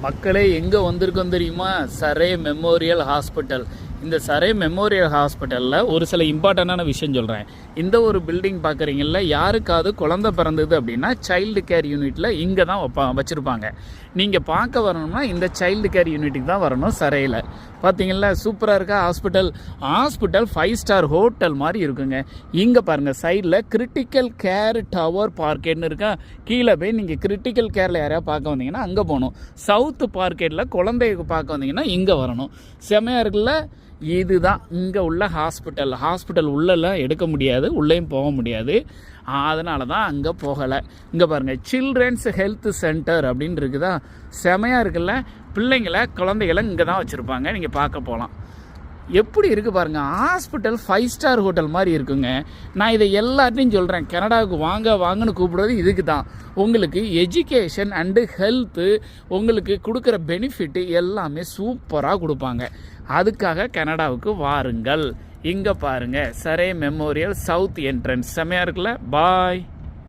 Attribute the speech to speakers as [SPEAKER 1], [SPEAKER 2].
[SPEAKER 1] மக்களே எங்கே வந்திருக்கோம் தெரியுமா? சரே மெமோரியல் ஹாஸ்பிட்டல். இந்த சரே மெமோரியல் ஹாஸ்பிட்டலில் ஒரு சில இம்பார்ட்டண்டான விஷயம் சொல்கிறேன். இந்த ஒரு பில்டிங் பார்க்குறீங்கள, யாருக்காவது குழந்தை பிறந்தது அப்படின்னா சைல்டு கேர் யூனிட்டில் இங்கே தான் வச்சுருப்பாங்க. நீங்கள் பார்க்க வரணும்னா இந்த சைல்டு கேர் யூனிட்டுக்கு தான் வரணும். சரையில் பார்த்தீங்களா, சூப்பராக இருக்கா ஹாஸ்பிட்டல். 5 ஸ்டார் ஹோட்டல் மாதிரி இருக்குங்க. இங்கே பாருங்கள், சைடில் கிரிட்டிக்கல் கேர் டவர் பார்க்கெட்னு இருக்கா. கீழே போய் நீங்கள் கிரிட்டிக்கல் கேரில் யாரையா பார்க்க வந்தீங்கன்னா அங்கே போகணும். சவுத்து பார்க்கெட்டில் குழந்தைய பார்க்க வந்தீங்கன்னா இங்கே வரணும். செமையாக இருக்குல்ல. இதுதான் இங்கே உள்ள ஹாஸ்பிட்டல் உள்ளெல்லாம் எடுக்க முடியாது, உள்ளேயும் போக முடியாது. அதனால தான் அங்கே போகலை. இங்கே பாருங்கள், சில்ட்ரன்ஸ் ஹெல்த் சென்டர் அப்படின்னு இருக்குதா. செமையாக இருக்குல்ல. குழந்தைகளை இங்கே தான் வச்சுருப்பாங்க. நீங்கள் பார்க்க போகலாம். எப்படி இருக்குது பாருங்கள். ஹாஸ்பிட்டல் 5 ஸ்டார் ஹோட்டல் மாதிரி இருக்குங்க. நான் இதை எல்லாத்தையும் சொல்கிறேன். கனடாவுக்கு வாங்கன்னு கூப்பிடுறது இதுக்கு தான். உங்களுக்கு எஜுகேஷன் அண்டு ஹெல்த்து, உங்களுக்கு கொடுக்குற பெனிஃபிட்டு எல்லாமே சூப்பராக கொடுப்பாங்க. அதுக்காக கனடாவுக்கு வாருங்கள். இங்கே பாருங்கள், சரே மெமோரியல் சவுத் என்ட்ரன்ஸ். செமையாக இருக்குல்ல. பாய்.